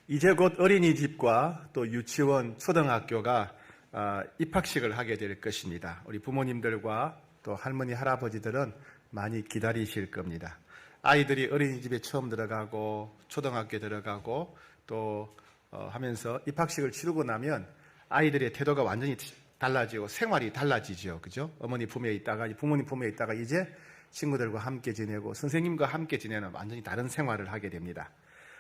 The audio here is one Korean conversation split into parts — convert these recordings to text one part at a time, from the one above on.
이제 곧 어린이집과 또 유치원, 초등학교가 입학식을 하게 될 것입니다. 우리 부모님들과 또 할머니, 할아버지들은 많이 기다리실 겁니다. 아이들이 어린이집에 처음 들어가고 초등학교에 들어가고 또 하면서 입학식을 치르고 나면 아이들의 태도가 완전히 달라지고 생활이 달라지죠. 그죠? 어머니 품에 있다가 부모님 품에 있다가 이제 친구들과 함께 지내고 선생님과 함께 지내는 완전히 다른 생활을 하게 됩니다.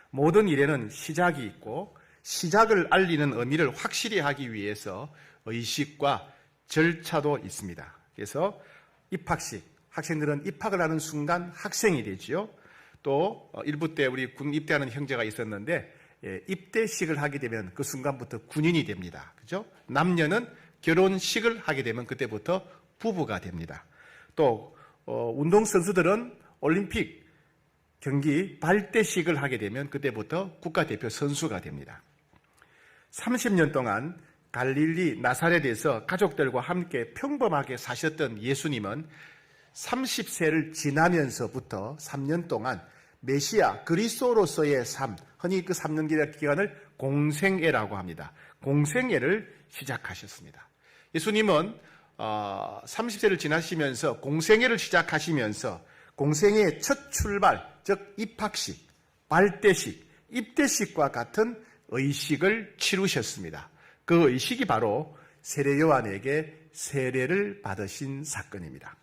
모든 일에는 시작이 있고 시작을 알리는 의미를 확실히 하기 위해서 의식과 절차도 있습니다. 그래서 입학식, 학생들은 입학을 하는 순간 학생이 되지요. 또 일부 때 우리 군 입대하는 형제가 있었는데 입대식을 하게 되면 그 순간부터 군인이 됩니다. 그죠? 남녀는 결혼식을 하게 되면 그때부터 부부가 됩니다. 또 운동선수들은 올림픽 경기 발대식을 하게 되면 그때부터 국가대표 선수가 됩니다. 30년 동안 갈릴리 나사렛에서 가족들과 함께 평범하게 사셨던 예수님은 30세를 지나면서부터 3년 동안 메시아 그리스도로서의 삶, 흔히 그 3년 기간을 공생애라고 합니다. 공생애를 시작하셨습니다. 예수님은 30세를 지나시면서 공생애를 시작하시면서 공생애의 첫 출발, 즉 입학식, 발대식, 입대식과 같은 의식을 치르셨습니다. 그 의식이 바로 세례 요한에게 세례를 받으신 사건입니다.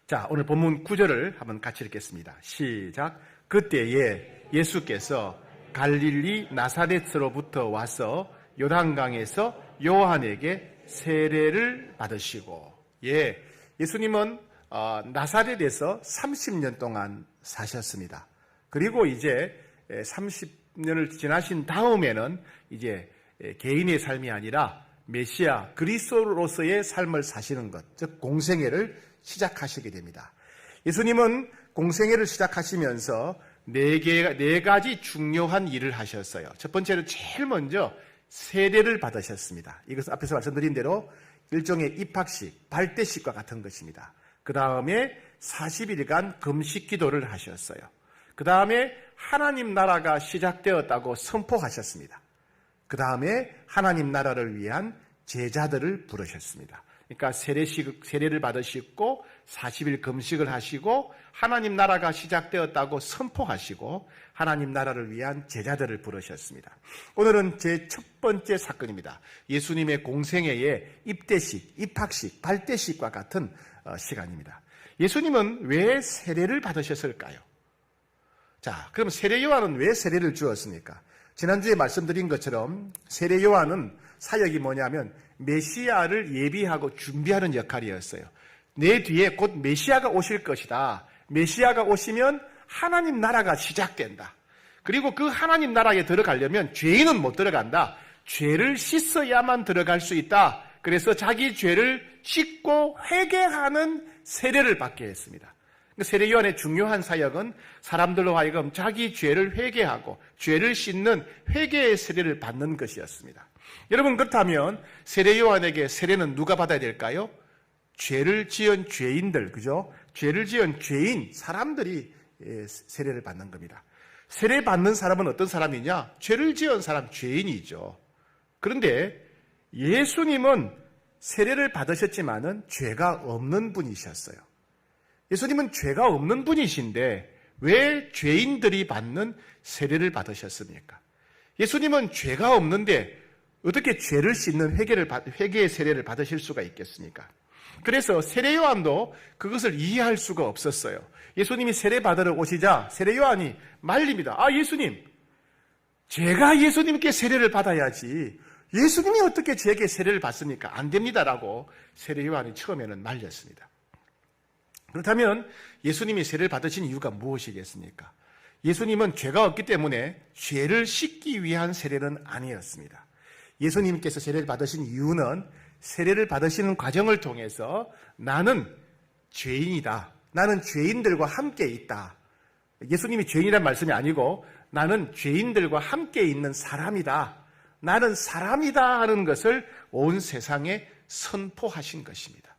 자, 오늘 본문 9절을 한번 같이 읽겠습니다. 시작. 그때에 예수께서 갈릴리 나사렛으로부터 와서 요단강에서 요한에게 세례를 받으시고, 예수님은 나사렛에서 30년 동안 사셨습니다. 그리고 이제 30년을 지나신 다음에는 이제 개인의 삶이 아니라 메시아 그리스도로서의 삶을 사시는 것, 즉 공생애를 시작하시게 됩니다. 예수님은 공생애를 시작하시면서 네 가지 중요한 일을 하셨어요. 첫 번째로 제일 먼저 세례를 받으셨습니다. 이것은 앞에서 말씀드린 대로 일종의 입학식, 발대식과 같은 것입니다. 그 다음에 40일간 금식 기도를 하셨어요. 그 다음에 하나님 나라가 시작되었다고 선포하셨습니다. 그 다음에 하나님 나라를 위한 제자들을 부르셨습니다. 그러니까 세례를 받으시고 40일 금식을 하시고 하나님 나라가 시작되었다고 선포하시고 하나님 나라를 위한 제자들을 부르셨습니다. 오늘은 제 첫 번째 사건입니다. 예수님의 공생애의 입대식, 입학식, 발대식과 같은 시간입니다. 예수님은 왜 세례를 받으셨을까요? 자, 그럼 세례 요한은 왜 세례를 주었습니까? 지난주에 말씀드린 것처럼 세례 요한은 사역이 뭐냐면 메시아를 예비하고 준비하는 역할이었어요. 내 뒤에 곧 메시아가 오실 것이다. 메시아가 오시면 하나님 나라가 시작된다. 그리고 그 하나님 나라에 들어가려면 죄인은 못 들어간다. 죄를 씻어야만 들어갈 수 있다. 그래서 자기 죄를 씻고 회개하는 세례를 받게 했습니다. 세례 요한의 중요한 사역은 사람들로 하여금 자기 죄를 회개하고 죄를 씻는 회개의 세례를 받는 것이었습니다. 여러분, 그렇다면 세례 요한에게 세례는 누가 받아야 될까요? 죄를 지은 죄인들, 그죠? 죄를 지은 죄인, 사람들이 세례를 받는 겁니다. 세례 받는 사람은 어떤 사람이냐? 죄를 지은 사람, 죄인이죠. 그런데 예수님은 세례를 받으셨지만은 죄가 없는 분이셨어요. 예수님은 죄가 없는 분이신데 왜 죄인들이 받는 세례를 받으셨습니까? 예수님은 죄가 없는데 어떻게 죄를 씻는 회개의 세례를 받으실 수가 있겠습니까? 그래서 세례 요한도 그것을 이해할 수가 없었어요. 예수님이 세례 받으러 오시자 세례 요한이 말립니다. 예수님, 제가 예수님께 세례를 받아야지 예수님이 어떻게 제게 세례를 받습니까? 안 됩니다라고 세례 요한이 처음에는 말렸습니다. 그렇다면 예수님이 세례를 받으신 이유가 무엇이겠습니까? 예수님은 죄가 없기 때문에 죄를 씻기 위한 세례는 아니었습니다. 예수님께서 세례를 받으신 이유는 세례를 받으시는 과정을 통해서 나는 죄인이다. 나는 죄인들과 함께 있다. 예수님이 죄인이란 말씀이 아니고 나는 죄인들과 함께 있는 사람이다. 나는 사람이다 하는 것을 온 세상에 선포하신 것입니다.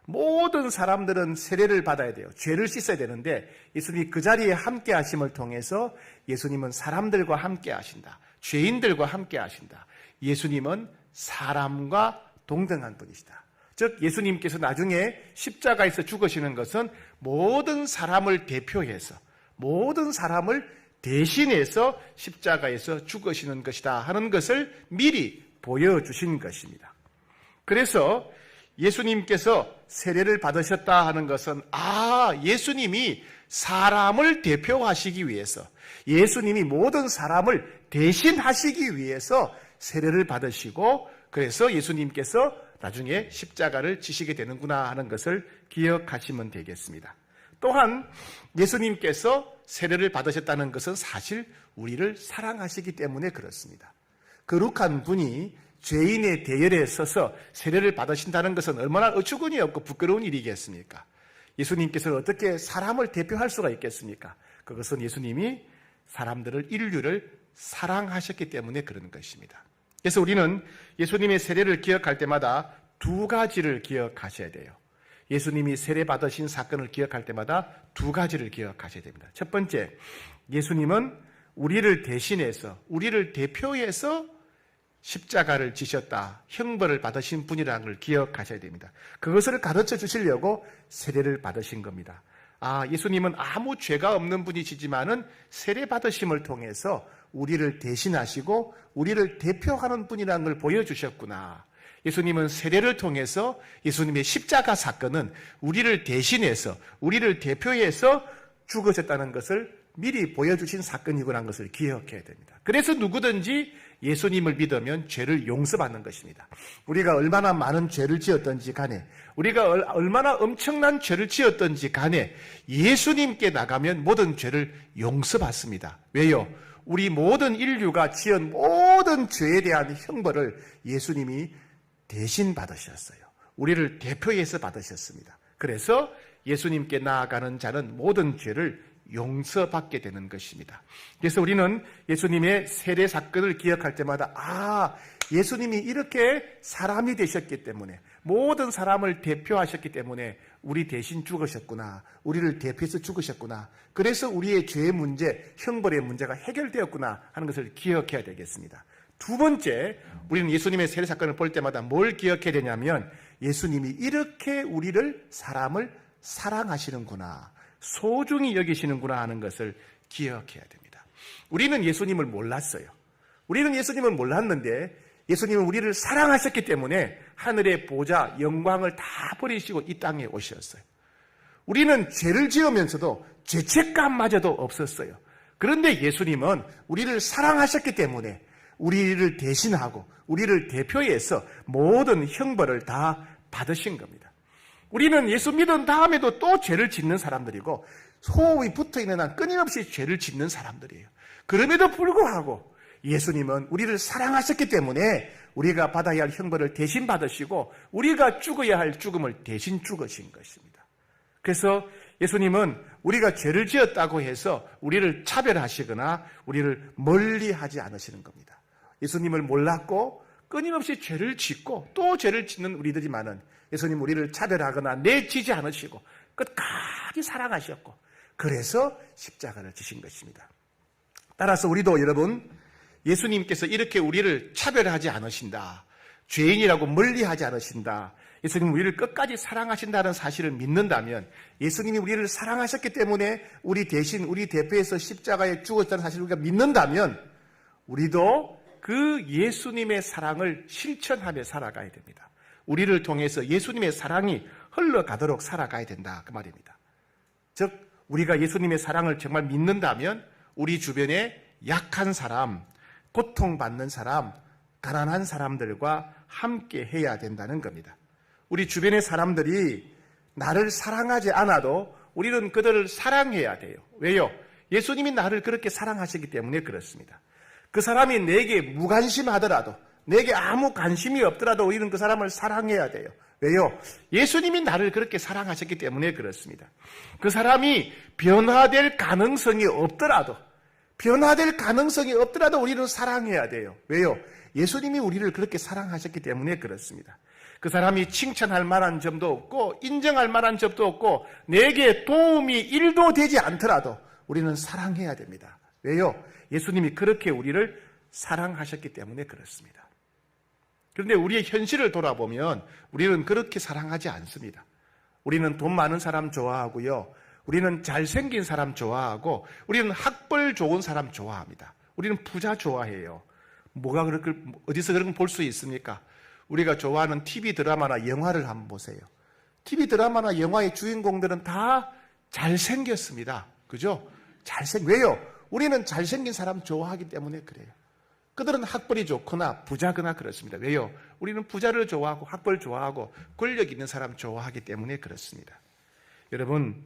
모든 사람들은 세례를 받아야 돼요. 죄를 씻어야 되는데 예수님이 그 자리에 함께 하심을 통해서 예수님은 사람들과 함께 하신다. 죄인들과 함께 하신다. 예수님은 사람과 동등한 분이시다. 즉 예수님께서 나중에 십자가에서 죽으시는 것은 모든 사람을 대표해서 모든 사람을 대신해서 십자가에서 죽으시는 것이다 하는 것을 미리 보여주신 것입니다. 그래서 예수님께서 세례를 받으셨다 하는 것은 예수님이 사람을 대표하시기 위해서 예수님이 모든 사람을 대신하시기 위해서 세례를 받으시고 그래서 예수님께서 나중에 십자가를 지시게 되는구나 하는 것을 기억하시면 되겠습니다. 또한 예수님께서 세례를 받으셨다는 것은 사실 우리를 사랑하시기 때문에 그렇습니다. 거룩한 분이 죄인의 대열에 서서 세례를 받으신다는 것은 얼마나 어처구니 없고 부끄러운 일이겠습니까? 예수님께서는 어떻게 사람을 대표할 수가 있겠습니까? 그것은 예수님이 사람들을 인류를 사랑하셨기 때문에 그런 것입니다. 그래서 우리는 예수님의 세례를 기억할 때마다 두 가지를 기억하셔야 돼요. 예수님이 세례 받으신 사건을 기억할 때마다 두 가지를 기억하셔야 됩니다. 첫 번째, 예수님은 우리를 대신해서 우리를 대표해서 십자가를 지셨다. 형벌을 받으신 분이라는 걸 기억하셔야 됩니다. 그것을 가르쳐 주시려고 세례를 받으신 겁니다. 예수님은 아무 죄가 없는 분이시지만은 세례 받으심을 통해서 우리를 대신하시고 우리를 대표하는 분이라는 걸 보여주셨구나. 예수님은 세례를 통해서 예수님의 십자가 사건은 우리를 대신해서 우리를 대표해서 죽으셨다는 것을 미리 보여주신 사건이구나 하는 것을 기억해야 됩니다. 그래서 누구든지 예수님을 믿으면 죄를 용서받는 것입니다. 우리가 얼마나 많은 죄를 지었던지 간에 우리가 얼마나 엄청난 죄를 지었던지 간에 예수님께 나가면 모든 죄를 용서받습니다. 왜요? 우리 모든 인류가 지은 모든 죄에 대한 형벌을 예수님이 대신 받으셨어요. 우리를 대표해서 받으셨습니다. 그래서 예수님께 나아가는 자는 모든 죄를 용서받게 되는 것입니다. 그래서 우리는 예수님의 세례 사건을 기억할 때마다 예수님이 이렇게 사람이 되셨기 때문에 모든 사람을 대표하셨기 때문에 우리 대신 죽으셨구나. 우리를 대표해서 죽으셨구나. 그래서 우리의 죄의 문제, 형벌의 문제가 해결되었구나 하는 것을 기억해야 되겠습니다. 두 번째, 우리는 예수님의 세례 사건을 볼 때마다 뭘 기억해야 되냐면 예수님이 이렇게 우리를 사람을 사랑하시는구나. 소중히 여기시는구나 하는 것을 기억해야 됩니다. 우리는 예수님을 몰랐어요. 우리는 예수님을 몰랐는데 예수님은 우리를 사랑하셨기 때문에 하늘의 보좌, 영광을 다 버리시고 이 땅에 오셨어요. 우리는 죄를 지으면서도 죄책감마저도 없었어요. 그런데 예수님은 우리를 사랑하셨기 때문에 우리를 대신하고 우리를 대표해서 모든 형벌을 다 받으신 겁니다. 우리는 예수 믿은 다음에도 또 죄를 짓는 사람들이고 소음이 붙어있는 한 끊임없이 죄를 짓는 사람들이에요. 그럼에도 불구하고 예수님은 우리를 사랑하셨기 때문에 우리가 받아야 할 형벌을 대신 받으시고 우리가 죽어야 할 죽음을 대신 죽으신 것입니다. 그래서 예수님은 우리가 죄를 지었다고 해서 우리를 차별하시거나 우리를 멀리하지 않으시는 겁니다. 예수님을 몰랐고 끊임없이 죄를 짓고 또 죄를 짓는 우리들이만은 예수님 우리를 차별하거나 내치지 않으시고 끝까지 사랑하셨고 그래서 십자가를 지신 것입니다. 따라서 우리도 여러분 예수님께서 이렇게 우리를 차별하지 않으신다. 죄인이라고 멀리하지 않으신다. 예수님 우리를 끝까지 사랑하신다는 사실을 믿는다면 예수님이 우리를 사랑하셨기 때문에 우리 대신 우리 대표에서 십자가에 죽었다는 사실을 우리가 믿는다면 우리도 그 예수님의 사랑을 실천하며 살아가야 됩니다. 우리를 통해서 예수님의 사랑이 흘러가도록 살아가야 된다. 그 말입니다. 즉 우리가 예수님의 사랑을 정말 믿는다면 우리 주변에 약한 사람, 고통받는 사람, 가난한 사람들과 함께 해야 된다는 겁니다. 우리 주변의 사람들이 나를 사랑하지 않아도 우리는 그들을 사랑해야 돼요. 왜요? 예수님이 나를 그렇게 사랑하시기 때문에 그렇습니다. 그 사람이 내게 무관심하더라도 내게 아무 관심이 없더라도 우리는 그 사람을 사랑해야 돼요. 왜요? 예수님이 나를 그렇게 사랑하셨기 때문에 그렇습니다. 그 사람이 변화될 가능성이 없더라도 우리는 사랑해야 돼요. 왜요? 예수님이 우리를 그렇게 사랑하셨기 때문에 그렇습니다. 그 사람이 칭찬할 만한 점도 없고 인정할 만한 점도 없고 내게 도움이 1도 되지 않더라도 우리는 사랑해야 됩니다. 왜요? 예수님이 그렇게 우리를 사랑하셨기 때문에 그렇습니다. 그런데 우리의 현실을 돌아보면 우리는 그렇게 사랑하지 않습니다. 우리는 돈 많은 사람 좋아하고요. 우리는 잘생긴 사람 좋아하고 우리는 학벌 좋은 사람 좋아합니다. 우리는 부자 좋아해요. 뭐가 그렇게 어디서 그런 걸 볼 수 있습니까? 우리가 좋아하는 TV 드라마나 영화를 한번 보세요. TV 드라마나 영화의 주인공들은 다 잘생겼습니다. 그죠? 왜요? 우리는 잘생긴 사람 좋아하기 때문에 그래요. 그들은 학벌이 좋거나 부자거나 그렇습니다. 왜요? 우리는 부자를 좋아하고 학벌 좋아하고 권력 있는 사람 좋아하기 때문에 그렇습니다. 여러분,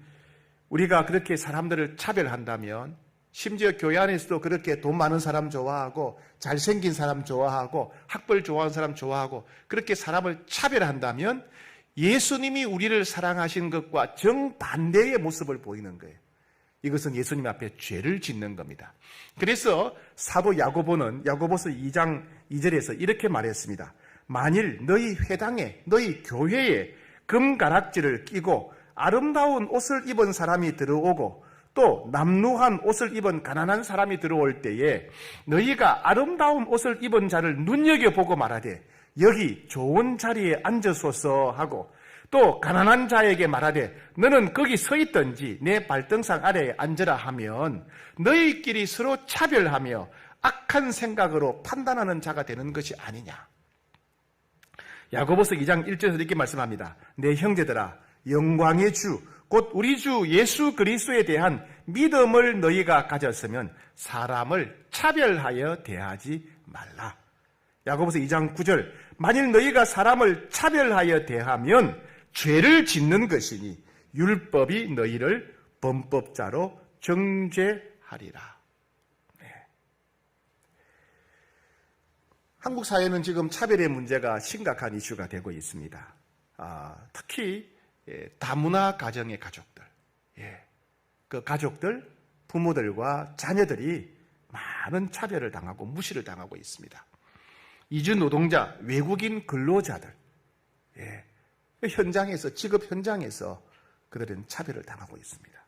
우리가 그렇게 사람들을 차별한다면 심지어 교회 안에서도 그렇게 돈 많은 사람 좋아하고 잘생긴 사람 좋아하고 학벌 좋아하는 사람 좋아하고 그렇게 사람을 차별한다면 예수님이 우리를 사랑하신 것과 정반대의 모습을 보이는 거예요. 이것은 예수님 앞에 죄를 짓는 겁니다. 그래서 사도 야고보는 야고보서 2장 2절에서 이렇게 말했습니다. 만일 너희 회당에 너희 교회에 금가락지를 끼고 아름다운 옷을 입은 사람이 들어오고 또 남루한 옷을 입은 가난한 사람이 들어올 때에 너희가 아름다운 옷을 입은 자를 눈여겨보고 말하되 여기 좋은 자리에 앉으소서 하고 또 가난한 자에게 말하되 너는 거기 서 있든지 내 발등상 아래에 앉으라 하면 너희끼리 서로 차별하며 악한 생각으로 판단하는 자가 되는 것이 아니냐. 야고보서 2장 1절에서 이렇게 말씀합니다. 내 형제들아 영광의 주 곧 우리 주 예수 그리스도에 대한 믿음을 너희가 가졌으면 사람을 차별하여 대하지 말라. 야고보서 2장 9절 만일 너희가 사람을 차별하여 대하면 죄를 짓는 것이니 율법이 너희를 범법자로 정죄하리라. 네. 한국 사회는 지금 차별의 문제가 심각한 이슈가 되고 있습니다. 특히 다문화 가정의 가족들, 그 가족들, 부모들과 자녀들이 많은 차별을 당하고 무시를 당하고 있습니다. 이주 노동자, 외국인 근로자들, 현장에서 직업 현장에서 그들은 차별을 당하고 있습니다.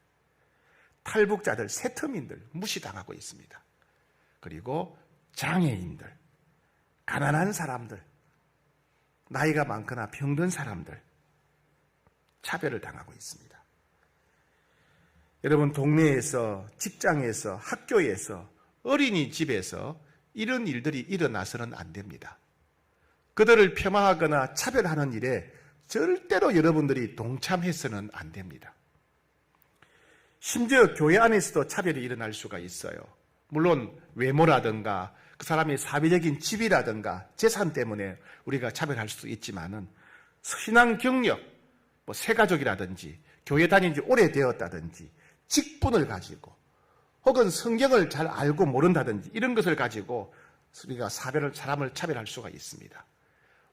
탈북자들, 세터민들 무시당하고 있습니다. 그리고 장애인들, 가난한 사람들, 나이가 많거나 병든 사람들 차별을 당하고 있습니다. 여러분, 동네에서, 직장에서, 학교에서, 어린이집에서 이런 일들이 일어나서는 안 됩니다. 그들을 폄하하거나 차별하는 일에 절대로 여러분들이 동참해서는 안 됩니다. 심지어 교회 안에서도 차별이 일어날 수가 있어요. 물론 외모라든가 그 사람의 사회적인 지위라든가 재산 때문에 우리가 차별할 수도 있지만은 신앙 경력, 새가족이라든지 교회 다닌 지 오래되었다든지 직분을 가지고 혹은 성경을 잘 알고 모른다든지 이런 것을 가지고 우리가 사람을 차별할 수가 있습니다.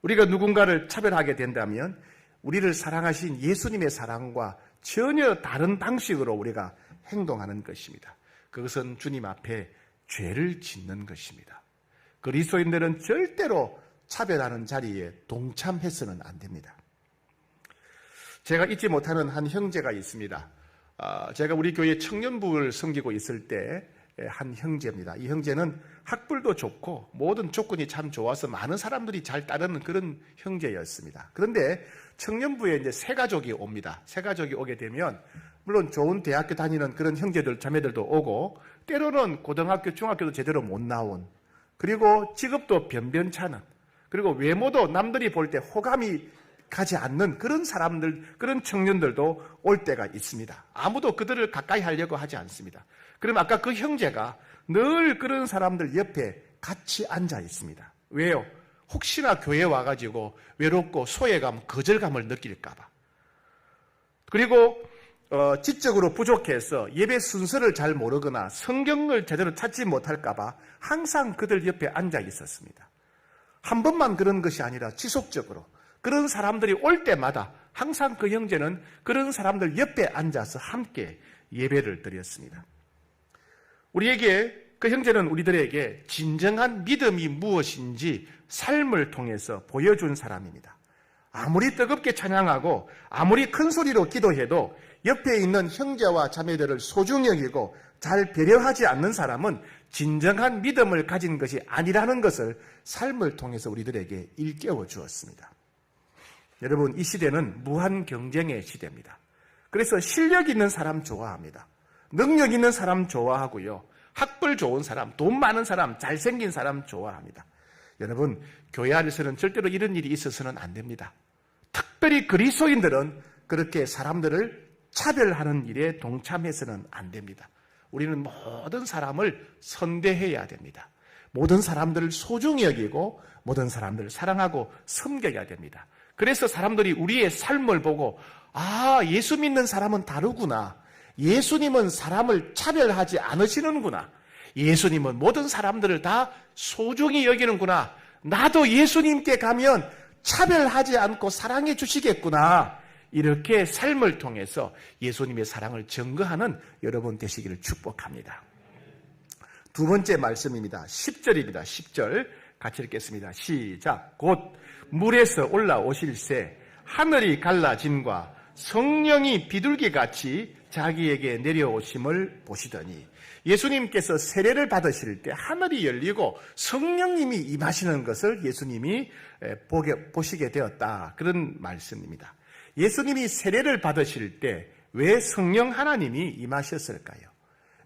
우리가 누군가를 차별하게 된다면 우리를 사랑하신 예수님의 사랑과 전혀 다른 방식으로 우리가 행동하는 것입니다. 그것은 주님 앞에 죄를 짓는 것입니다. 그리스도인들은 절대로 차별하는 자리에 동참해서는 안 됩니다. 제가 잊지 못하는 한 형제가 있습니다. 제가 우리 교회 청년부를 섬기고 있을 때 한 형제입니다. 이 형제는 학벌도 좋고 모든 조건이 참 좋아서 많은 사람들이 잘 따르는 그런 형제였습니다. 그런데 청년부에 이제 새 가족이 옵니다. 새 가족이 오게 되면 물론 좋은 대학교 다니는 그런 형제들, 자매들도 오고 때로는 고등학교, 중학교도 제대로 못 나온 그리고 직업도 변변찮은 그리고 외모도 남들이 볼 때 호감이 가지 않는 그런 사람들, 그런 청년들도 올 때가 있습니다. 아무도 그들을 가까이 하려고 하지 않습니다. 그럼 아까 그 형제가 늘 그런 사람들 옆에 같이 앉아 있습니다. 왜요? 혹시나 교회에 와가지고 외롭고 소외감, 거절감을 느낄까봐. 그리고 지적으로 부족해서 예배 순서를 잘 모르거나 성경을 제대로 찾지 못할까봐 항상 그들 옆에 앉아 있었습니다. 한 번만 그런 것이 아니라 지속적으로 그런 사람들이 올 때마다 항상 그 형제는 그런 사람들 옆에 앉아서 함께 예배를 드렸습니다. 그 형제는 우리들에게 진정한 믿음이 무엇인지 삶을 통해서 보여준 사람입니다. 아무리 뜨겁게 찬양하고 아무리 큰 소리로 기도해도 옆에 있는 형제와 자매들을 소중히 여기고 잘 배려하지 않는 사람은 진정한 믿음을 가진 것이 아니라는 것을 삶을 통해서 우리들에게 일깨워 주었습니다. 여러분, 이 시대는 무한 경쟁의 시대입니다. 그래서 실력 있는 사람 좋아합니다. 능력 있는 사람 좋아하고요. 학벌 좋은 사람, 돈 많은 사람, 잘생긴 사람 좋아합니다. 여러분, 교회 안에서는 절대로 이런 일이 있어서는 안 됩니다. 특별히 그리스도인들은 그렇게 사람들을 차별하는 일에 동참해서는 안 됩니다. 우리는 모든 사람을 선대해야 됩니다. 모든 사람들을 소중히 여기고 모든 사람들을 사랑하고 섬겨야 됩니다. 그래서 사람들이 우리의 삶을 보고 예수 믿는 사람은 다르구나. 예수님은 사람을 차별하지 않으시는구나. 예수님은 모든 사람들을 다 소중히 여기는구나. 나도 예수님께 가면 차별하지 않고 사랑해 주시겠구나. 이렇게 삶을 통해서 예수님의 사랑을 증거하는 여러분 되시기를 축복합니다. 두 번째 말씀입니다. 10절입니다. 10절 같이 읽겠습니다. 시작. 곧 물에서 올라오실새 하늘이 갈라짐과 성령이 비둘기같이 자기에게 내려오심을 보시더니, 예수님께서 세례를 받으실 때 하늘이 열리고 성령님이 임하시는 것을 예수님이 보시게 되었다. 그런 말씀입니다. 예수님이 세례를 받으실 때 왜 성령 하나님이 임하셨을까요?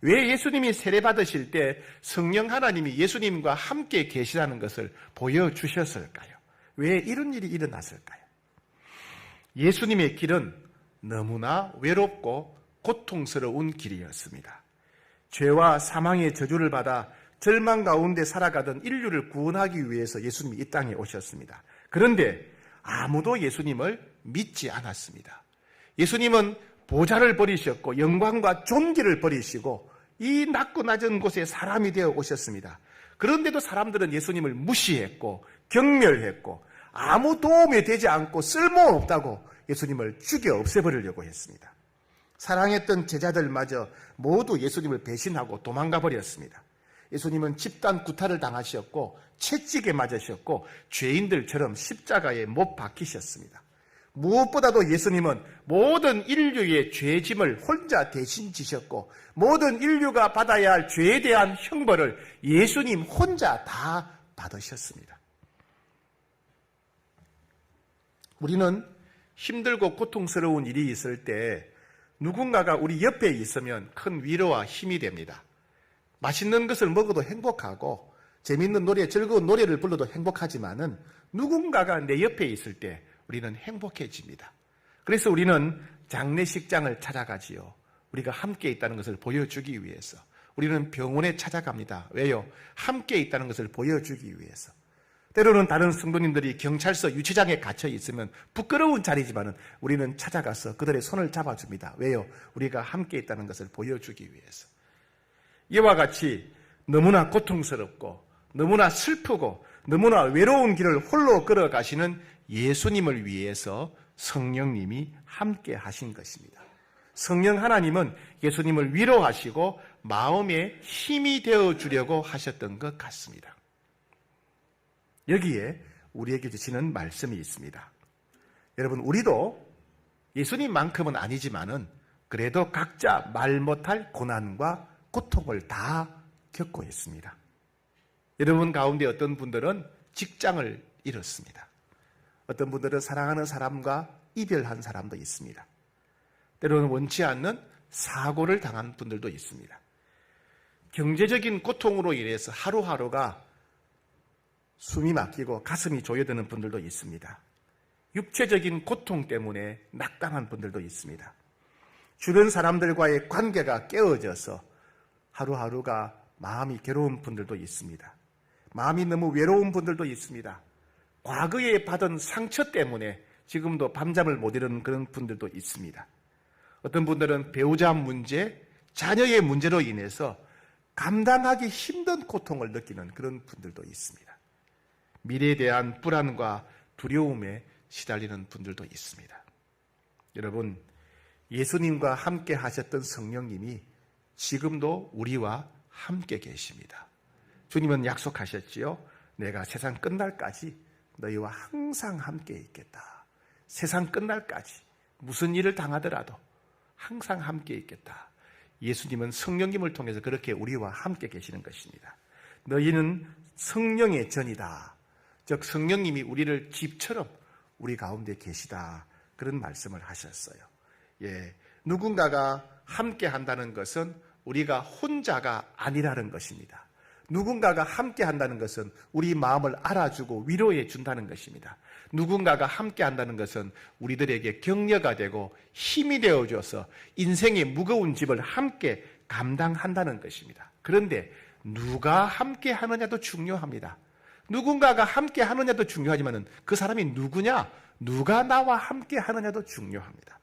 왜 예수님이 세례 받으실 때 성령 하나님이 예수님과 함께 계시라는 것을 보여주셨을까요? 왜 이런 일이 일어났을까요? 예수님의 길은 너무나 외롭고 고통스러운 길이었습니다. 죄와 사망의 저주를 받아 절망 가운데 살아가던 인류를 구원하기 위해서 예수님이 이 땅에 오셨습니다. 그런데 아무도 예수님을 믿지 않았습니다. 예수님은 보좌를 버리셨고 영광과 존귀를 버리시고 이 낮고 낮은 곳에 사람이 되어 오셨습니다. 그런데도 사람들은 예수님을 무시했고 경멸했고 아무 도움이 되지 않고 쓸모없다고 예수님을 죽여 없애버리려고 했습니다. 사랑했던 제자들마저 모두 예수님을 배신하고 도망가 버렸습니다. 예수님은 집단 구타를 당하셨고 채찍에 맞으셨고 죄인들처럼 십자가에 못 박히셨습니다. 무엇보다도 예수님은 모든 인류의 죄짐을 혼자 대신 지셨고 모든 인류가 받아야 할 죄에 대한 형벌을 예수님 혼자 다 받으셨습니다. 우리는 힘들고 고통스러운 일이 있을 때 누군가가 우리 옆에 있으면 큰 위로와 힘이 됩니다. 맛있는 것을 먹어도 행복하고 재미있는 노래, 즐거운 노래를 불러도 행복하지만은 누군가가 내 옆에 있을 때 우리는 행복해집니다. 그래서 우리는 장례식장을 찾아가지요. 우리가 함께 있다는 것을 보여주기 위해서. 우리는 병원에 찾아갑니다. 왜요? 함께 있다는 것을 보여주기 위해서. 때로는 다른 성도님들이 경찰서 유치장에 갇혀 있으면 부끄러운 자리지만은 우리는 찾아가서 그들의 손을 잡아줍니다. 왜요? 우리가 함께 있다는 것을 보여주기 위해서. 이와 같이 너무나 고통스럽고 너무나 슬프고 너무나 외로운 길을 홀로 걸어가시는 예수님을 위해서 성령님이 함께 하신 것입니다. 성령 하나님은 예수님을 위로하시고 마음에 힘이 되어주려고 하셨던 것 같습니다. 여기에 우리에게 주시는 말씀이 있습니다. 여러분, 우리도 예수님만큼은 아니지만은 그래도 각자 말 못할 고난과 고통을 다 겪고 있습니다. 여러분 가운데 어떤 분들은 직장을 잃었습니다. 어떤 분들은 사랑하는 사람과 이별한 사람도 있습니다. 때로는 원치 않는 사고를 당한 분들도 있습니다. 경제적인 고통으로 인해서 하루하루가 숨이 막히고 가슴이 조여드는 분들도 있습니다. 육체적인 고통 때문에 낙담한 분들도 있습니다. 주변 사람들과의 관계가 깨어져서 하루하루가 마음이 괴로운 분들도 있습니다. 마음이 너무 외로운 분들도 있습니다. 과거에 받은 상처 때문에 지금도 밤잠을 못 이루는 그런 분들도 있습니다. 어떤 분들은 배우자 문제, 자녀의 문제로 인해서 감당하기 힘든 고통을 느끼는 그런 분들도 있습니다. 미래에 대한 불안과 두려움에 시달리는 분들도 있습니다. 여러분, 예수님과 함께 하셨던 성령님이 지금도 우리와 함께 계십니다. 주님은 약속하셨지요. 내가 세상 끝날까지 너희와 항상 함께 있겠다. 세상 끝날까지 무슨 일을 당하더라도 항상 함께 있겠다. 예수님은 성령님을 통해서 그렇게 우리와 함께 계시는 것입니다. 너희는 성령의 전이다. 즉 성령님이 우리를 집처럼 우리 가운데 계시다. 그런 말씀을 하셨어요. 예, 누군가가 함께 한다는 것은 우리가 혼자가 아니라는 것입니다. 누군가가 함께 한다는 것은 우리 마음을 알아주고 위로해 준다는 것입니다. 누군가가 함께 한다는 것은 우리들에게 격려가 되고 힘이 되어줘서 인생의 무거운 짐을 함께 감당한다는 것입니다. 그런데 누가 함께 하느냐도 중요합니다. 누군가가 함께 하느냐도 중요하지만 그 사람이 누구냐, 누가 나와 함께 하느냐도 중요합니다.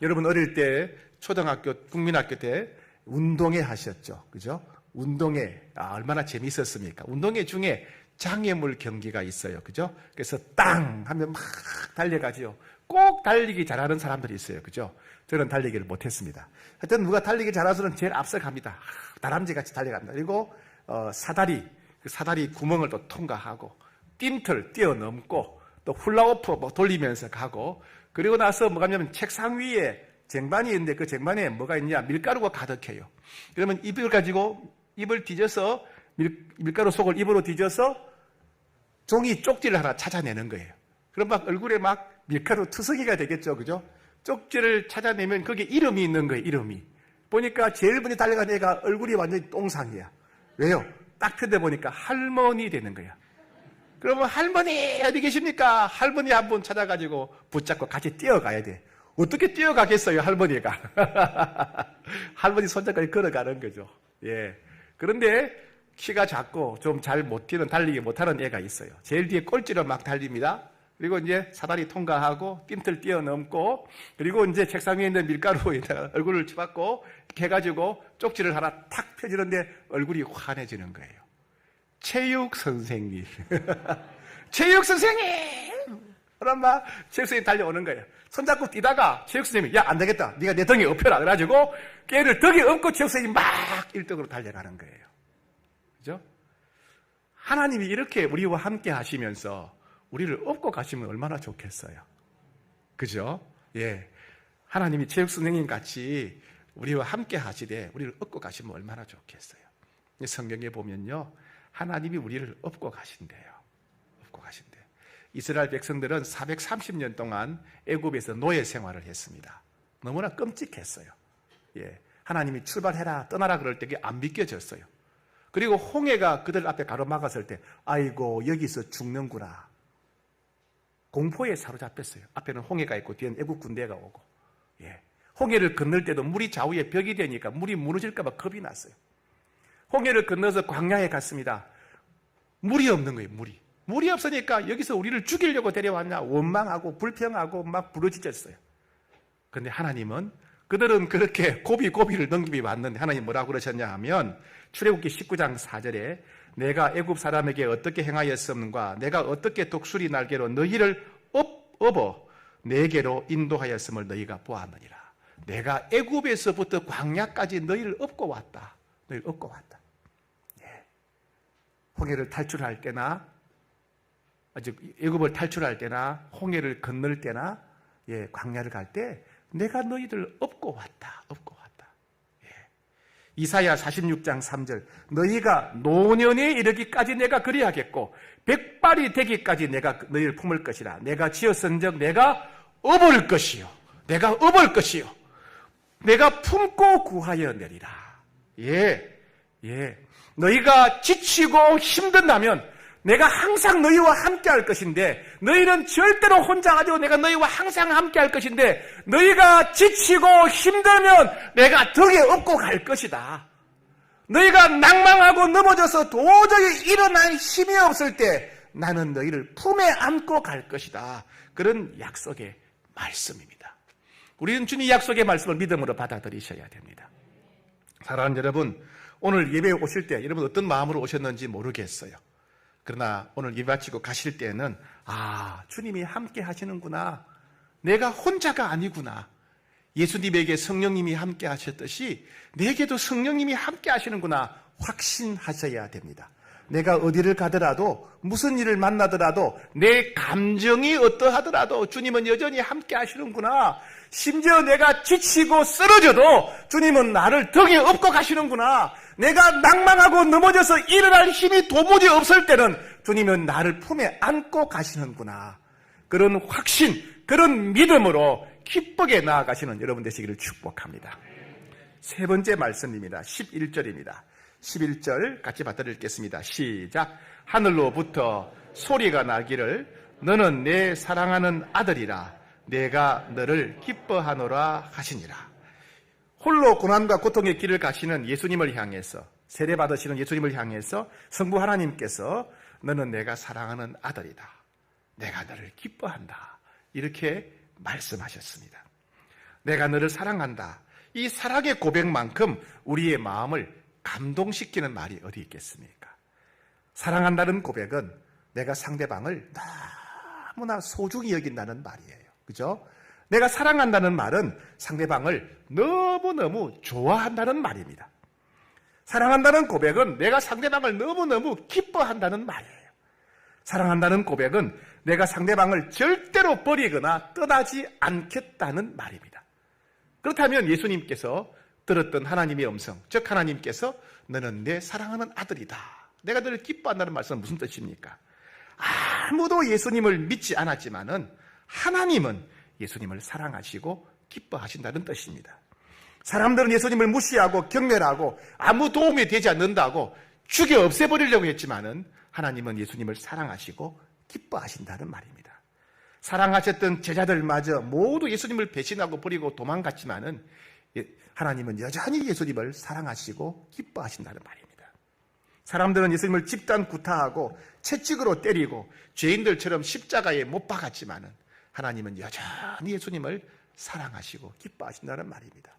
여러분 어릴 때 초등학교, 국민학교 때 운동회 하셨죠? 그죠? 운동회, 얼마나 재미있었습니까? 운동회 중에 장애물 경기가 있어요. 그죠? 그래서 땅 하면 막 달려가지요. 꼭 달리기 잘하는 사람들이 있어요. 그죠? 저는 달리기를 못했습니다. 하여튼 누가 달리기 잘해서는 제일 앞서갑니다. 다람쥐 같이 달려갑니다. 그리고 사다리, 그 사다리 구멍을 또 통과하고 띵틀 뛰어넘고 또 훌라후프 뭐 돌리면서 가고 그리고 나서 뭐가 있냐면 책상 위에 쟁반이 있는데 그 쟁반에 뭐가 있냐? 밀가루가 가득해요. 그러면 입을 가지고 입을 뒤져서 밀가루 속을 입으로 뒤져서 종이 쪽지를 하나 찾아내는 거예요. 그럼 막 얼굴에 막 밀가루 투성이가 되겠죠. 그죠? 쪽지를 찾아내면 거기에 이름이 있는 거예요. 이름이. 보니까 제일 먼저 달려간 애가 얼굴이 완전히 똥상이야. 왜요? 딱 펴대 보니까 할머니 되는 거야. 그러면 할머니 어디 계십니까? 할머니 한 분 찾아가지고 붙잡고 같이 뛰어가야 돼. 어떻게 뛰어가겠어요, 할머니가? 할머니 손잡고 걸어가는 거죠. 예. 그런데 키가 작고 좀 잘 못 뛰는, 달리기 못하는 애가 있어요. 제일 뒤에 꼴찌로 막 달립니다. 그리고 이제 사다리 통과하고 띵틀 뛰어넘고 그리고 이제 책상 위에 있는 밀가루에다가 얼굴을 치받고 이렇게 해가지고 쪽지를 하나 탁 펴지는데 얼굴이 환해지는 거예요. 체육 선생님. 체육 선생님! 그럼 막 체육 선생님 달려오는 거예요. 손잡고 뛰다가 체육 선생님이 야, 안 되겠다. 네가 내 등에 엎혀라. 그래가지고 걔를 등에 엎고 체육 선생님이 막 1등으로 달려가는 거예요. 그죠? 하나님이 이렇게 우리와 함께 하시면서 우리를 업고 가시면 얼마나 좋겠어요. 그죠? 예. 하나님이 체육 선생님 같이 우리와 함께 하시되 우리를 업고 가시면 얼마나 좋겠어요. 성경에 보면요. 하나님이 우리를 업고 가신대요. 업고 가신대요. 이스라엘 백성들은 430년 동안 애굽에서 노예 생활을 했습니다. 너무나 끔찍했어요. 예. 하나님이 출발해라, 떠나라 그럴 때 그게 안 믿겨졌어요. 그리고 홍해가 그들 앞에 가로막았을 때 아이고 여기서 죽는구나. 공포에 사로잡혔어요. 앞에는 홍해가 있고 뒤에는 애국 군대가 오고. 예. 홍해를 건널 때도 물이 좌우에 벽이 되니까 물이 무너질까 봐 겁이 났어요. 홍해를 건너서 광야에 갔습니다. 물이 없는 거예요. 물이 없으니까 여기서 우리를 죽이려고 데려왔냐 원망하고 불평하고 막 부르짖었어요. 그런데 하나님은 그들은 그렇게 고비를 넘김이 왔는데 하나님 뭐라고 그러셨냐 하면 출애굽기 19장 4절에 내가 애굽 사람에게 어떻게 행하였음과 내가 어떻게 독수리 날개로 너희를 업어 내게로 인도하였음을 너희가 보았느니라. 내가 애굽에서부터 광야까지 너희를 업고 왔다. 너희를 업고 왔다. 예. 홍해를 탈출할 때나 아직 애굽을 탈출할 때나 홍해를 건널 때나 예, 광야를 갈 때 내가 너희들을 업고 왔다. 업고 왔다. 이사야 46장 3절 너희가 노년에 이르기까지 내가 그리하겠고 백발이 되기까지 내가 너희를 품을 것이라. 내가 지었은즉 내가 업을 것이요. 내가 업을 것이요. 내가 품고 구하여 내리라. 예. 너희가 지치고 힘든다면 내가 항상 너희와 함께 할 것인데 너희는 절대로 혼자 가지고 내가 너희와 항상 함께 할 것인데 너희가 지치고 힘들면 내가 등에 업고 갈 것이다. 너희가 낭망하고 넘어져서 도저히 일어날 힘이 없을 때 나는 너희를 품에 안고 갈 것이다. 그런 약속의 말씀입니다. 우리는 주님 약속의 말씀을 믿음으로 받아들이셔야 됩니다. 사랑하는 여러분, 오늘 예배에 오실 때 여러분 어떤 마음으로 오셨는지 모르겠어요. 그러나 오늘 예배 마치고 가실 때는 주님이 함께 하시는구나. 내가 혼자가 아니구나. 예수님에게 성령님이 함께 하셨듯이 내게도 성령님이 함께 하시는구나 확신하셔야 됩니다. 내가 어디를 가더라도 무슨 일을 만나더라도 내 감정이 어떠하더라도 주님은 여전히 함께 하시는구나. 심지어 내가 지치고 쓰러져도 주님은 나를 등에 업고 가시는구나. 내가 낭망하고 넘어져서 일어날 힘이 도무지 없을 때는 주님은 나를 품에 안고 가시는구나. 그런 확신, 그런 믿음으로 기쁘게 나아가시는 여러분 되시기를 축복합니다. 세 번째 말씀입니다. 11절입니다. 11절 같이 받들어 읽겠습니다. 시작. 하늘로부터 소리가 나기를 너는 내 사랑하는 아들이라 내가 너를 기뻐하노라 하시니라. 홀로 고난과 고통의 길을 가시는 예수님을 향해서, 세례받으시는 예수님을 향해서 성부 하나님께서 너는 내가 사랑하는 아들이다, 내가 너를 기뻐한다, 이렇게 말씀하셨습니다. 내가 너를 사랑한다. 이 사랑의 고백만큼 우리의 마음을 감동시키는 말이 어디 있겠습니까? 사랑한다는 고백은 내가 상대방을 너무나 소중히 여긴다는 말이에요. 그죠? 내가 사랑한다는 말은 상대방을 너무너무 좋아한다는 말입니다. 사랑한다는 고백은 내가 상대방을 너무너무 기뻐한다는 말이에요. 사랑한다는 고백은 내가 상대방을 절대로 버리거나 떠나지 않겠다는 말입니다. 그렇다면 예수님께서 들었던 하나님의 음성, 즉 하나님께서 너는 내 사랑하는 아들이다, 내가 너를 기뻐한다는 말씀은 무슨 뜻입니까? 아무도 예수님을 믿지 않았지만은 하나님은 예수님을 사랑하시고 기뻐하신다는 뜻입니다. 사람들은 예수님을 무시하고 경멸하고 아무 도움이 되지 않는다고 죽여 없애버리려고 했지만은 하나님은 예수님을 사랑하시고 기뻐하신다는 말입니다. 사랑하셨던 제자들마저 모두 예수님을 배신하고 버리고 도망갔지만은 하나님은 여전히 예수님을 사랑하시고 기뻐하신다는 말입니다. 사람들은 예수님을 집단 구타하고 채찍으로 때리고 죄인들처럼 십자가에 못 박았지만은 하나님은 여전히 예수님을 사랑하시고 기뻐하신다는 말입니다.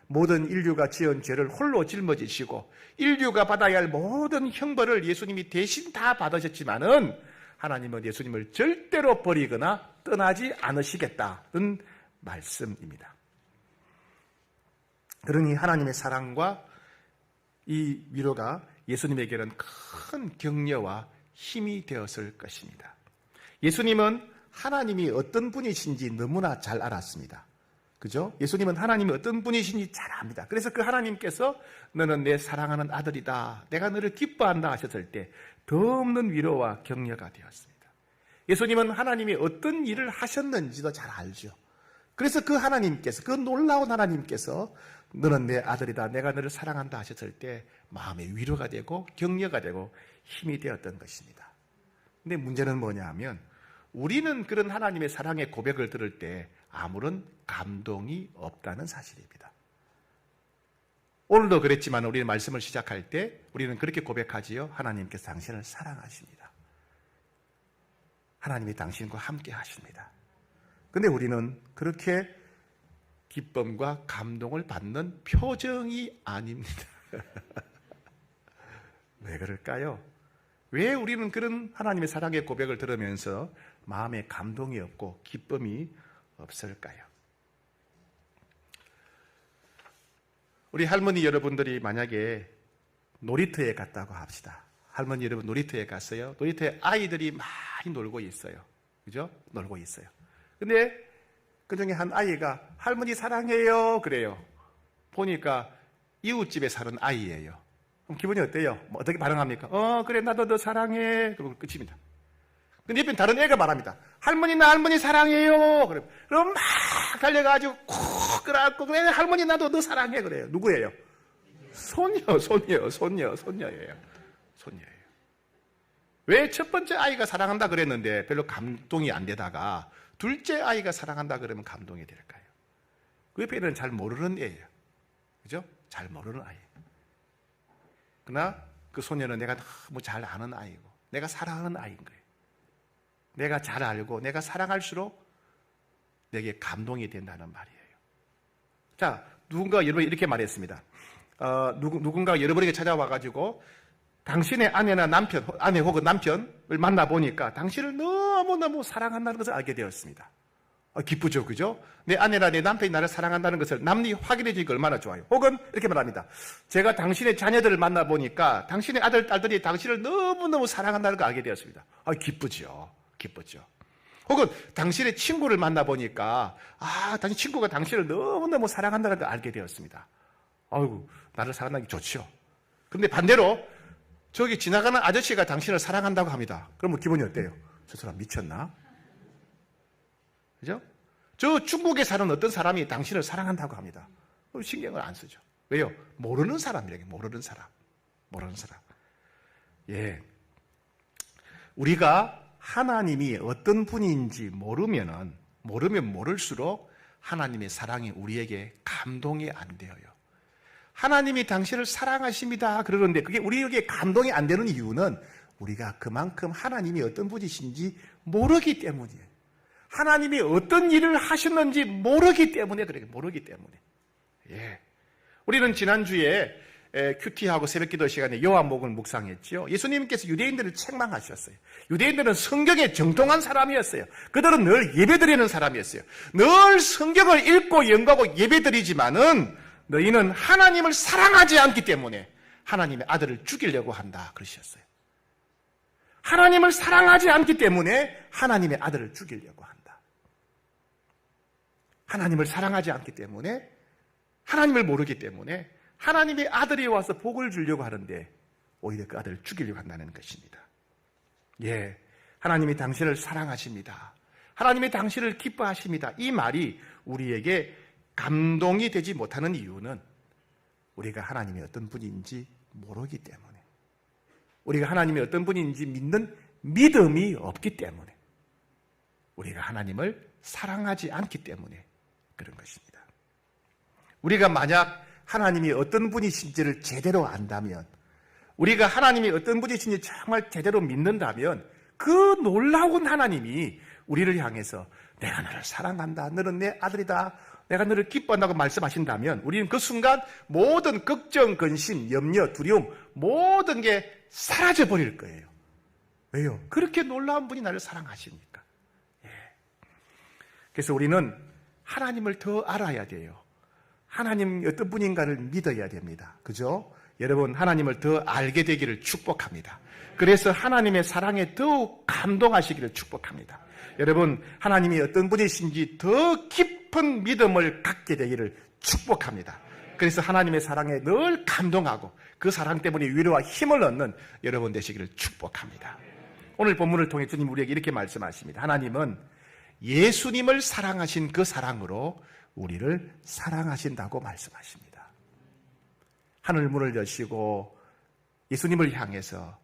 모든 인류가 지은 죄를 홀로 짊어지시고 인류가 받아야 할 모든 형벌을 예수님이 대신 다 받으셨지만은 하나님은 예수님을 절대로 버리거나 떠나지 않으시겠다는 말씀입니다. 그러니 하나님의 사랑과 이 위로가 예수님에게는 큰 격려와 힘이 되었을 것입니다. 예수님은 하나님이 어떤 분이신지 너무나 잘 알았습니다. 그죠? 예수님은 하나님이 어떤 분이신지 잘 압니다. 그래서 그 하나님께서 너는 내 사랑하는 아들이다, 내가 너를 기뻐한다 하셨을 때 더 없는 위로와 격려가 되었습니다. 예수님은 하나님이 어떤 일을 하셨는지도 잘 알죠. 그래서 그 하나님께서, 그 놀라운 하나님께서 너는 내 아들이다, 내가 너를 사랑한다 하셨을 때 마음의 위로가 되고 격려가 되고 힘이 되었던 것입니다. 근데 문제는 뭐냐 하면 우리는 그런 하나님의 사랑의 고백을 들을 때 아무런 감동이 없다는 사실입니다. 오늘도 그랬지만 우리는 말씀을 시작할 때 우리는 그렇게 고백하지요. 하나님께서 당신을 사랑하십니다. 하나님이 당신과 함께 하십니다. 근데 우리는 그렇게 기쁨과 감동을 받는 표정이 아닙니다. 왜 그럴까요? 왜 우리는 그런 하나님의 사랑의 고백을 들으면서 마음에 감동이 없고 기쁨이 없을까요? 우리 할머니 여러분들이 만약에 놀이터에 갔다고 합시다. 할머니 여러분 놀이터에 갔어요. 놀이터에 아이들이 많이 놀고 있어요. 그죠? 놀고 있어요. 근데 그 중에 한 아이가 할머니 사랑해요 그래요. 보니까 이웃집에 사는 아이예요. 그럼 기분이 어때요? 어떻게 반응합니까? 그래 나도 너 사랑해. 그러고 끝입니다. 근데 옆에 다른 애가 말합니다. 할머니 나 할머니 사랑해요. 그럼 막 달려가지고 콕 끌어안고 그래 할머니 나도 너 사랑해 그래요. 누구예요? 손녀예요. 손녀예요. 왜 첫 번째 아이가 사랑한다 그랬는데 별로 감동이 안 되다가 둘째 아이가 사랑한다 그러면 감동이 될까요? 그 옆에는 잘 모르는 애예요. 그죠? 잘 모르는 아이. 그러나 그 소녀는 내가 너무 잘 아는 아이고 내가 사랑하는 아이인 거예요. 내가 잘 알고 내가 사랑할수록 내게 감동이 된다는 말이에요. 자, 누군가 여러분이 이렇게 말했습니다. 누군가 여러분에게 찾아와가지고 당신의 아내나 남편, 아내 혹은 남편을 만나보니까 당신을 너무너무 사랑한다는 것을 알게 되었습니다. 기쁘죠, 그죠? 내 아내나 내 남편이 나를 사랑한다는 것을 남이 확인해 주니까 얼마나 좋아요. 혹은 이렇게 말합니다. 제가 당신의 자녀들을 만나보니까 당신의 아들, 딸들이 당신을 너무너무 사랑한다는 걸 알게 되었습니다. 기쁘죠. 기쁘죠. 혹은 당신의 친구를 만나보니까 당신 친구가 당신을 너무너무 사랑한다는 걸 알게 되었습니다. 아이고, 나를 사랑하기 좋죠. 그런데 반대로 저기 지나가는 아저씨가 당신을 사랑한다고 합니다. 그러면 기분이 어때요? 저 사람 미쳤나? 그죠? 저 중국에 사는 어떤 사람이 당신을 사랑한다고 합니다. 신경을 안 쓰죠. 왜요? 모르는 사람이에요. 모르는 사람. 모르는 사람. 예. 우리가 하나님이 어떤 분인지 모르면 모를수록 하나님의 사랑이 우리에게 감동이 안 되어요. 하나님이 당신을 사랑하십니다. 그러는데 그게 우리에게 감동이 안 되는 이유는 우리가 그만큼 하나님이 어떤 분이신지 모르기 때문이에요. 하나님이 어떤 일을 하셨는지 모르기 때문에 그래요. 모르기 때문에. 예. 우리는 지난주에 큐티하고 새벽기도 시간에 요한복음을 묵상했죠. 예수님께서 유대인들을 책망하셨어요. 유대인들은 성경에 정통한 사람이었어요. 그들은 늘 예배드리는 사람이었어요. 늘 성경을 읽고 연구하고 예배드리지만은 너희는 하나님을 사랑하지 않기 때문에 하나님의 아들을 죽이려고 한다 그러셨어요. 하나님을 사랑하지 않기 때문에 하나님의 아들을 죽이려고 한다. 하나님을 사랑하지 않기 때문에, 하나님을 모르기 때문에 하나님의 아들이 와서 복을 주려고 하는데 오히려 그 아들을 죽이려고 한다는 것입니다. 예, 하나님이 당신을 사랑하십니다. 하나님이 당신을 기뻐하십니다. 이 말이 우리에게 감동이 되지 못하는 이유는 우리가 하나님이 어떤 분인지 모르기 때문에, 우리가 하나님이 어떤 분인지 믿는 믿음이 없기 때문에, 우리가 하나님을 사랑하지 않기 때문에 그런 것입니다. 우리가 만약 하나님이 어떤 분이신지를 제대로 안다면, 우리가 하나님이 어떤 분이신지 정말 제대로 믿는다면 그 놀라운 하나님이 우리를 향해서 내가 너를 사랑한다, 너는 내 아들이다, 내가 너를 기뻐한다고 말씀하신다면 우리는 그 순간 모든 걱정, 근심, 염려, 두려움 모든 게 사라져버릴 거예요. 왜요? 그렇게 놀라운 분이 나를 사랑하시니까. 예. 그래서 우리는 하나님을 더 알아야 돼요. 하나님이 어떤 분인가를 믿어야 됩니다. 그죠? 여러분, 하나님을 더 알게 되기를 축복합니다. 그래서 하나님의 사랑에 더욱 감동하시기를 축복합니다. 여러분, 하나님이 어떤 분이신지 더 깊은 믿음을 갖게 되기를 축복합니다. 그래서 하나님의 사랑에 늘 감동하고 그 사랑 때문에 위로와 힘을 얻는 여러분 되시기를 축복합니다. 오늘 본문을 통해 주님 우리에게 이렇게 말씀하십니다. 하나님은 예수님을 사랑하신 그 사랑으로 우리를 사랑하신다고 말씀하십니다. 하늘문을 여시고 예수님을 향해서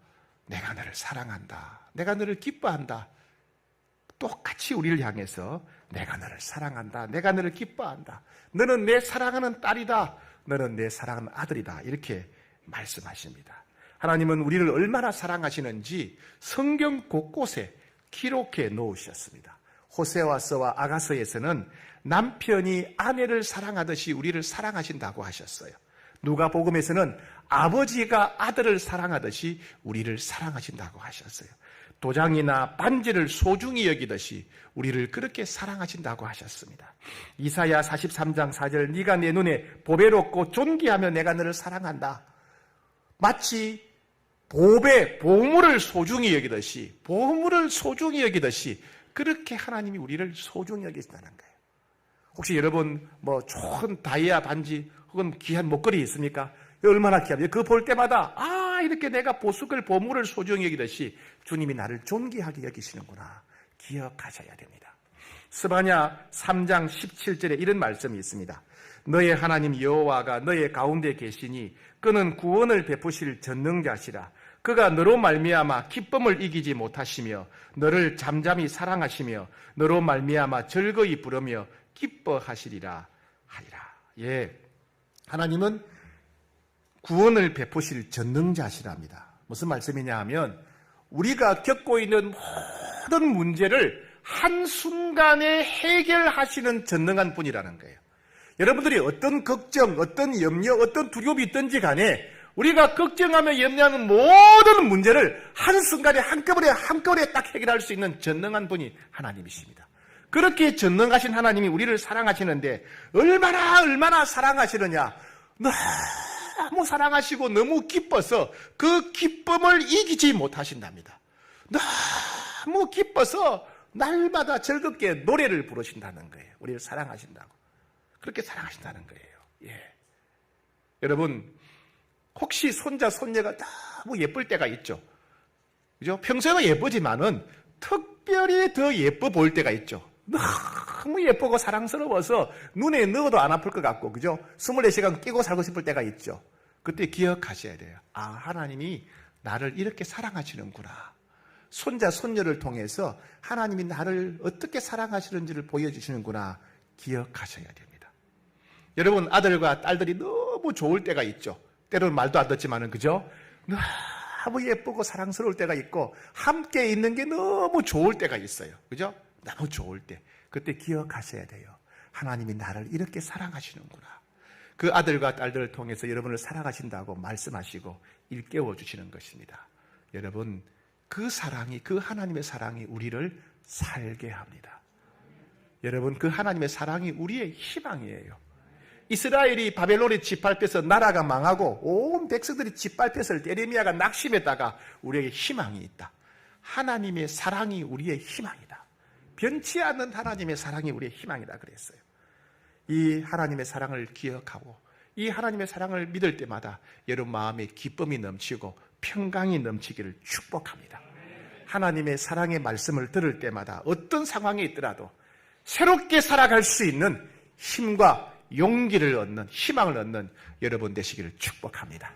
내가 너를 사랑한다, 내가 너를 기뻐한다, 똑같이 우리를 향해서 내가 너를 사랑한다, 내가 너를 기뻐한다, 너는 내 사랑하는 딸이다, 너는 내 사랑하는 아들이다, 이렇게 말씀하십니다. 하나님은 우리를 얼마나 사랑하시는지 성경 곳곳에 기록해 놓으셨습니다. 호세아서와 아가서에서는 남편이 아내를 사랑하듯이 우리를 사랑하신다고 하셨어요. 누가복음에서는 아버지가 아들을 사랑하듯이 우리를 사랑하신다고 하셨어요. 도장이나 반지를 소중히 여기듯이 우리를 그렇게 사랑하신다고 하셨습니다. 이사야 43장 4절 네가 내 눈에 보배롭고 존귀하며 내가 너를 사랑한다. 마치 보물을 소중히 여기듯이, 보물을 소중히 여기듯이 그렇게 하나님이 우리를 소중히 여기신다는 거예요. 혹시 여러분 좋은 다이아 반지 혹은 귀한 목걸이 있습니까? 얼마나 귀합니까? 그거 볼 때마다 이렇게 내가 보물을 소중히 여기듯이 주님이 나를 존귀하게 여기시는구나 기억하셔야 됩니다. 스바냐 3장 17절에 이런 말씀이 있습니다. 너의 하나님 여호와가 너의 가운데 계시니 그는 구원을 베푸실 전능자시라. 그가 너로 말미암아 기쁨을 이기지 못하시며 너를 잠잠히 사랑하시며 너로 말미암아 즐거이 부르며 기뻐하시리라 하리라. 예, 하나님은 구원을 베푸실 전능자시랍니다. 무슨 말씀이냐 하면 우리가 겪고 있는 모든 문제를 한순간에 해결하시는 전능한 분이라는 거예요. 여러분들이 어떤 걱정, 어떤 염려, 어떤 두려움이 있든지 간에 우리가 걱정하며 염려하는 모든 문제를 한순간에 한꺼번에 딱 해결할 수 있는 전능한 분이 하나님이십니다. 그렇게 전능하신 하나님이 우리를 사랑하시는데 얼마나 사랑하시느냐. 너무 사랑하시고 너무 기뻐서 그 기쁨을 이기지 못하신답니다. 너무 기뻐서 날마다 즐겁게 노래를 부르신다는 거예요. 우리를 사랑하신다고. 그렇게 사랑하신다는 거예요. 예. 여러분, 혹시 손자, 손녀가 너무 예쁠 때가 있죠. 그죠? 평소에도 예쁘지만은 특별히 더 예뻐 보일 때가 있죠. 너무 예쁘고 사랑스러워서 눈에 넣어도 안 아플 것 같고, 그죠? 24시간 끼고 살고 싶을 때가 있죠. 그때 기억하셔야 돼요. 아, 하나님이 나를 이렇게 사랑하시는구나. 손자, 손녀를 통해서 하나님이 나를 어떻게 사랑하시는지를 보여주시는구나. 기억하셔야 됩니다. 여러분, 아들과 딸들이 너무 좋을 때가 있죠. 때로는 말도 안 듣지만은, 그죠? 너무 예쁘고 사랑스러울 때가 있고, 함께 있는 게 너무 좋을 때가 있어요. 그죠? 너무 좋을 때. 그때 기억하셔야 돼요. 하나님이 나를 이렇게 사랑하시는구나. 그 아들과 딸들을 통해서 여러분을 사랑하신다고 말씀하시고 일깨워 주시는 것입니다. 여러분, 그 사랑이, 그 하나님의 사랑이 우리를 살게 합니다. 여러분, 그 하나님의 사랑이 우리의 희망이에요. 이스라엘이 바벨론에 짓밟혀서 나라가 망하고 온 백성들이 짓밟혀서 에레미야가 낙심했다가 우리에게 희망이 있다. 하나님의 사랑이 우리의 희망이다. 변치 않는 하나님의 사랑이 우리의 희망이다 그랬어요. 이 하나님의 사랑을 기억하고 이 하나님의 사랑을 믿을 때마다 여러분 마음에 기쁨이 넘치고 평강이 넘치기를 축복합니다. 하나님의 사랑의 말씀을 들을 때마다 어떤 상황에 있더라도 새롭게 살아갈 수 있는 힘과 용기를 얻는, 희망을 얻는 여러분 되시기를 축복합니다.